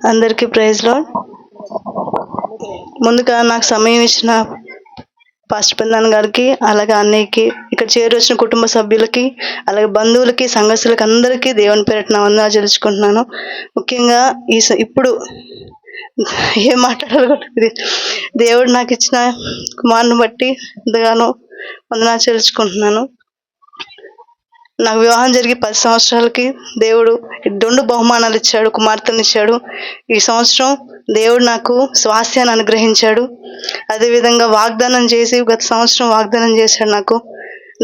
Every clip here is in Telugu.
అందరికీ ప్రైజ్ లార్డ్. ముందుగా నాకు సమయం ఇచ్చిన పాస్టర్ పెద్దనాన్న గారికి, అలాగే అన్నయ్యకి, ఇక్కడ చేరొచ్చిన కుటుంబ సభ్యులకి, అలాగే బంధువులకి, సంఘస్థులకి అందరికీ దేవుని పేరిట నా వందనాలు చెల్లించుకుంటున్నాను. ముఖ్యంగా ఇప్పుడు ఏం మాట్లాడాలో దేవుడు నాకు ఇచ్చిన కుమారుని బట్టి ఎంతగానో వందనాలు చెల్లించుకుంటున్నాను. నాకు వివాహం జరిగి 10 సంవత్సరాలకి దేవుడు 2 బహుమానాలు ఇచ్చాడు, కుమార్తెను ఇచ్చాడు. ఈ సంవత్సరం దేవుడు నాకు స్వాస్థ్యాన్ని అనుగ్రహించాడు. అదేవిధంగా వాగ్దానం చేసి గత సంవత్సరం వాగ్దానం చేశాడు నాకు,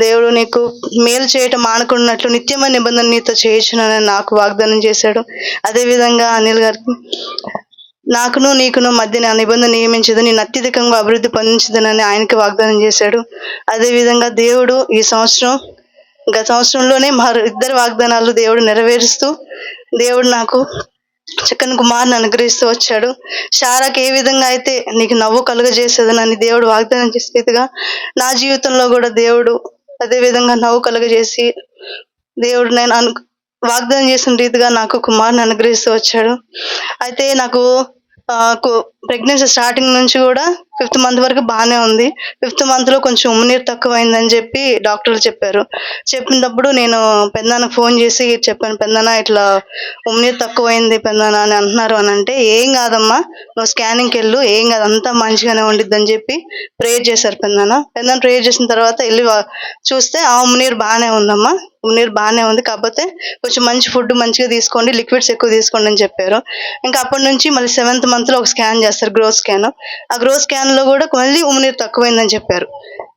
దేవుడు నీకు మేలు చేయటం మానుకున్నట్లు నిత్యమైన నిబంధన నీతో చేయించునని నాకు వాగ్దానం చేశాడు. అదేవిధంగా అనిల్ గారికి, నాకును నీకును మధ్య నా నిబంధన నియమించదు, నేను అత్యధికంగా అభివృద్ధి పొందించదనని ఆయనకి వాగ్దానం చేశాడు. అదేవిధంగా దేవుడు ఈ సంవత్సరం గత సంవత్సరంలోనే మా ఇద్దరు వాగ్దానాలు దేవుడు నెరవేరుస్తూ దేవుడు నాకు చక్కని కుమారుని అనుగ్రహిస్తూ వచ్చాడు. శారాకి ఏ విధంగా అయితే నీకు నవ్వు కలుగజేసేదనని దేవుడు వాగ్దానం చేసే రీతిగా నా జీవితంలో కూడా దేవుడు అదే విధంగా నవ్వు కలుగజేసి దేవుడు నేను వాగ్దానం చేసిన రీతిగా నాకు కుమారుని అనుగ్రహిస్తూ వచ్చాడు. అయితే నాకు ప్రెగ్నెన్సీ స్టార్టింగ్ నుంచి కూడా 5th మంత్ వరకు బాగానే ఉంది. 5th మంత్లో కొంచెం ఉమ్మనీరు తక్కువైందని చెప్పి డాక్టర్లు చెప్పారు. చెప్పినప్పుడు నేను పెద్దనాన్నకు ఫోన్ చేసి చెప్పాను, పెద్దనాన్న ఇట్లా ఉమ్మనీరు తక్కువైంది పెద్దనాన్న అని అంటున్నారు అని అంటే, ఏం కాదమ్మా నువ్వు స్కానింగ్కి వెళ్ళు, ఏం కాదు అంతా మంచిగానే ఉండిద్దని చెప్పి ప్రేయర్ చేశారు పెద్దనాన్న ప్రేయర్ చేసిన తర్వాత వెళ్ళి చూస్తే ఆ ఉమ్మనీరు బాగానే ఉందమ్మా, ఉమ్మనీరు బాగానే ఉంది, కాకపోతే కొంచెం మంచి ఫుడ్ మంచిగా తీసుకోండి, లిక్విడ్స్ ఎక్కువ తీసుకోండి అని చెప్పారు. ఇంకా అప్పటి నుంచి మళ్ళీ 7th మంత్లో ఒక స్కాన్ చేస్తారు, గ్రోత్ స్కాన్. ఆ గ్రోత్ స్కాన్లో కూడా మళ్ళీ ఉమ్మనీరు తక్కువైందని చెప్పారు.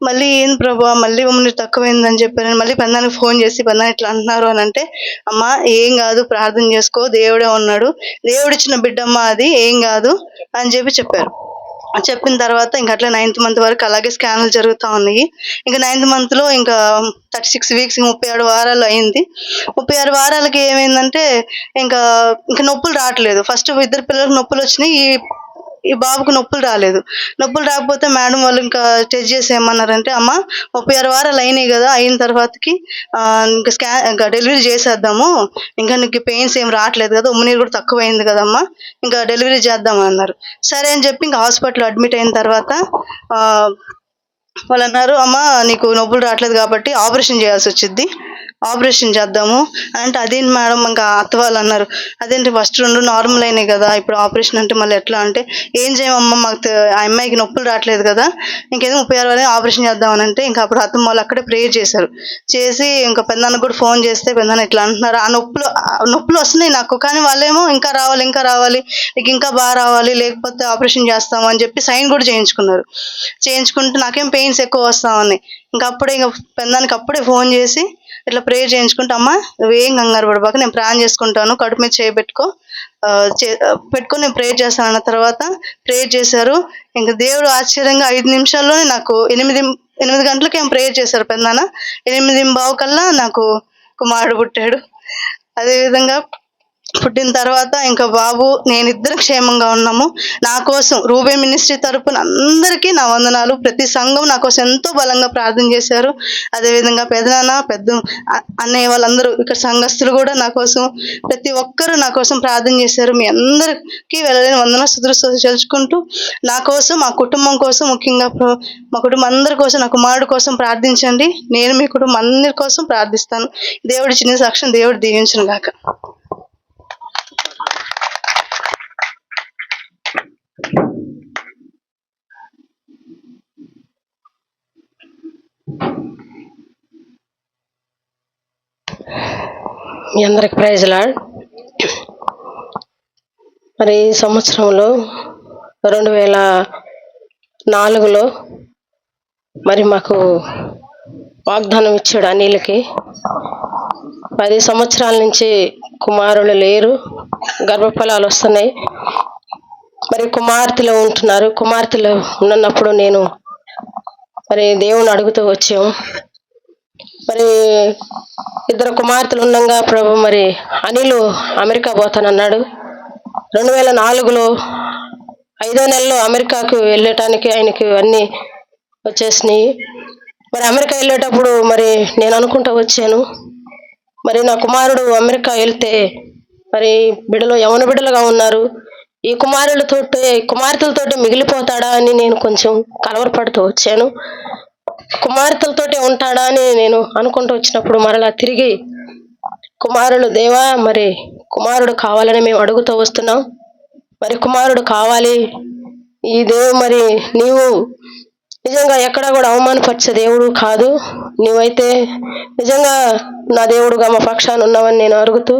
మళ్ళీ ఏం ప్రభా మళ్ళీ ఉమ్మనీరు తక్కువైందని చెప్పారు. మళ్ళీ పెద్దనాన్నకి ఫోన్ చేసి పెద్దనాన్న ఇట్లా అంటున్నారు అని అంటే, అమ్మా ఏం కాదు ప్రార్థన చేసుకో, దేవుడే ఉన్నాడు, దేవుడిచ్చిన బిడ్డమ్మ అది, ఏం కాదు అని చెప్పారు. చెప్పిన తర్వాత ఇంకా అట్లా 9th మంత్ వరకు అలాగే స్కాన్లు జరుగుతూ ఉన్నాయి. ఇంకా 9th మంత్లో ఇంకా 36 వీక్స్ 37 వారాలు అయింది. 36 వారాలకి ఏమైందంటే ఇంకా నొప్పులు రావట్లేదు. ఫస్ట్ 2 పిల్లలకు నొప్పులు వచ్చినాయి, ఈ బాబుకు నొప్పులు రాలేదు. నొప్పులు రాకపోతే మేడం వాళ్ళు ఇంకా టెస్ట్ చేసి ఏమన్నారంటే, అమ్మ 36 వారాలు అయినాయి కదా, అయిన తర్వాతకి ఇంకా డెలివరీ చేసేద్దాము, ఇంకా నీకు పెయిన్స్ ఏం రావట్లేదు కదా, ఉమ్మనీరు కూడా తక్కువ అయింది కదమ్మా, ఇంకా డెలివరీ చేద్దాం అన్నారు. సరే అని చెప్పి ఇంకా హాస్పిటల్ అడ్మిట్ అయిన తర్వాత వాళ్ళు అన్నారు, అమ్మ నీకు నొప్పులు రావట్లేదు కాబట్టి ఆపరేషన్ చేయాల్సి వచ్చింది, ఆపరేషన్ చేద్దాము అంటే, అదేంటి మేడం ఇంకా అత్త వాళ్ళు అన్నారు, అదేంటి ఫస్ట్ 2 నార్మల్ అయినాయి కదా, ఇప్పుడు ఆపరేషన్ అంటే మళ్ళీ ఎట్లా అంటే, ఏం చేయమమ్మా మాకు ఆ అమ్మాయికి నొప్పులు రావట్లేదు కదా, ఇంకేదో 36 వారాలు ఆపరేషన్ చేద్దామని అంటే, ఇంకా అప్పుడు అత్తమ్మ వాళ్ళు అక్కడే ప్రేయర్ చేశారు. చేసి ఇంకా పెద్దనాన్నకు కూడా ఫోన్ చేస్తే పెద్దనాన్న ఇట్లా అంటున్నారు, ఆ నొప్పులు వస్తున్నాయి నాకు, కానీ వాళ్ళేమో ఇంకా రావాలి నీకు ఇంకా బాగా రావాలి, లేకపోతే ఆపరేషన్ చేస్తాము అని చెప్పి సైన్ కూడా చేయించుకుంటే నాకేం పెయిన్స్ ఎక్కువ వస్తా ఉన్నాయి. ఇంకా పెద్దనాన్నకి అప్పుడే ఫోన్ చేసి ఇట్లా ప్రేయర్ చేయించుకుంటే, అమ్మ నువ్వేం కంగారు పడబాక, నేను ప్రార్థన చేసుకుంటాను, కడుపు మీద పెట్టుకొని నేను ప్రేయర్ చేస్తాను అన్న తర్వాత ప్రేయర్ చేశారు. ఇంకా దేవుడు ఆశ్చర్యంగా 5 నిమిషాల్లోనే నాకు 8 గంటలకి ఏం ప్రేయర్ చేశారు పెద్దనాన్న, 8:15 కల్లా నాకు కుమారుడు పుట్టాడు. అదేవిధంగా పుట్టిన తర్వాత ఇంకా బాబు నేనిద్దరు క్షేమంగా ఉన్నాము. నా కోసం రూబే మినిస్ట్రీ తరపున అందరికీ నా వందనాలు. ప్రతి సంఘం నా కోసం ఎంతో బలంగా ప్రార్థన చేశారు. అదేవిధంగా పెద్దనాన్న అన్నయ్య వాళ్ళందరూ ఇక్కడ సంఘస్థులు కూడా నా కోసం ప్రతి ఒక్కరూ నా కోసం ప్రార్థన చేశారు. మీ అందరికీ వెళ్ళలేని వందన స్తుతులు చెల్లించుకుంటూ నా కోసం, మా కుటుంబం కోసం, ముఖ్యంగా మా కుటుంబం అందరి కోసం, నా కుమారుడు కోసం ప్రార్థించండి. నేను మీ కుటుంబం అందరి కోసం ప్రార్థిస్తాను. దేవుడి చిన్న సాక్ష్యం దేవుడు దీవించును గాక. మీ అందరికి ప్రైజ్ లార్డ్. మరి ఈ సంవత్సరంలో 2004లో మరి మాకు వాగ్దానం ఇచ్చాడు అనిల్కి. 10 సంవత్సరాల నుంచి కుమారులు లేరు, గర్భఫలాలు వస్తున్నాయి, మరి కుమార్తెలు ఉంటున్నారు. కుమార్తెలు ఉన్నప్పుడు నేను మరి దేవుని అడుగుతూ వచ్చాము. మరి 2 కుమార్తెలు ఉండగా ప్రభు మరి అనిల్ అమెరికా పోతానన్నాడు. 2004లో 5వ నెలలో అమెరికాకు వెళ్ళటానికి ఆయనకి అన్నీ వచ్చేసినాయి. మరి అమెరికా వెళ్ళేటప్పుడు మరి నేను అనుకుంటూ వచ్చాను, మరి నా కుమారుడు అమెరికా వెళ్తే మరి బిడ్డలో యవన బిడ్డలుగా ఉన్నారు. ఈ కుమార్తెలతోటి మిగిలిపోతాడా అని నేను కొంచెం కలవరపడుతూ వచ్చాను. కుమార్తెలతోటే ఉంటాడా అని నేను అనుకుంటూ వచ్చినప్పుడు మరలా తిరిగి కుమారుడు దేవా, మరి కుమారుడు కావాలని మేము అడుగుతూ వస్తున్నాం. మరి కుమారుడు కావాలి. ఈ మరి నీవు నిజంగా ఎక్కడా కూడా అవమానపరిచే దేవుడు కాదు. నీవైతే నిజంగా నా దేవుడుగా మా పక్షాన ఉన్నావని నేను అడుగుతూ,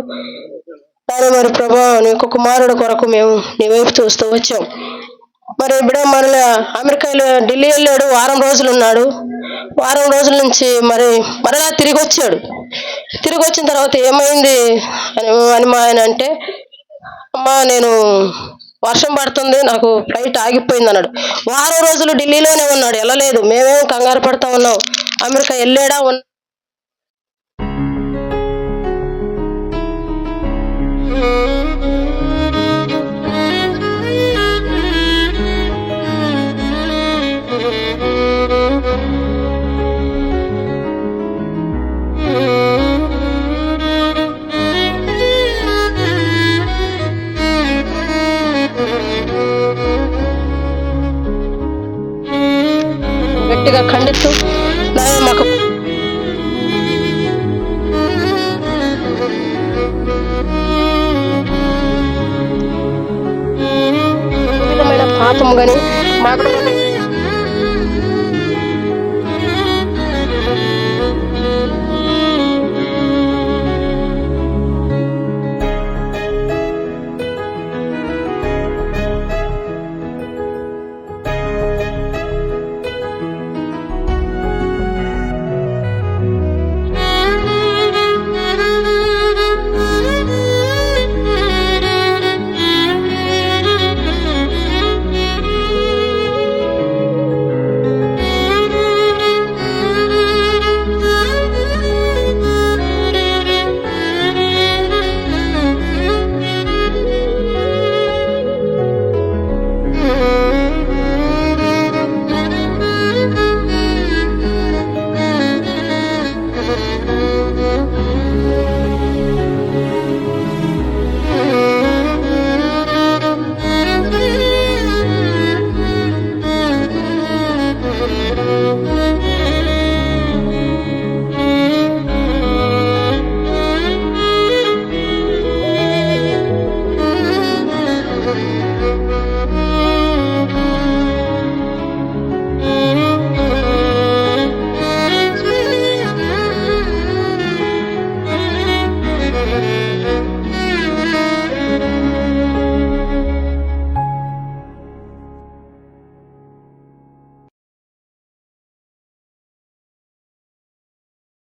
కానీ మరి ప్రభా నీ యొక్క కుమారుడు కొరకు మేము నీ వైపు చూస్తూ వచ్చాం. మరి బిడ్డ మరలా అమెరికాలో ఢిల్లీ వెళ్ళాడు, వారం రోజులు ఉన్నాడు. వారం రోజుల నుంచి మరలా తిరిగి వచ్చాడు. తిరిగి వచ్చిన తర్వాత ఏమైంది అని మా ఆయన అంటే, అమ్మా నేను వర్షం పడుతుంది, నాకు ఫ్లైట్ ఆగిపోయింది అన్నాడు. వారం రోజులు ఢిల్లీలోనే ఉన్నాడు, వెళ్ళలేదు. మేమేమో కంగారు పడతా ఉన్నాం, అమెరికా వెళ్ళాడా గట్టిగా ఖండిస్తూ మాకు విధమైన పాపము కానీ మాకు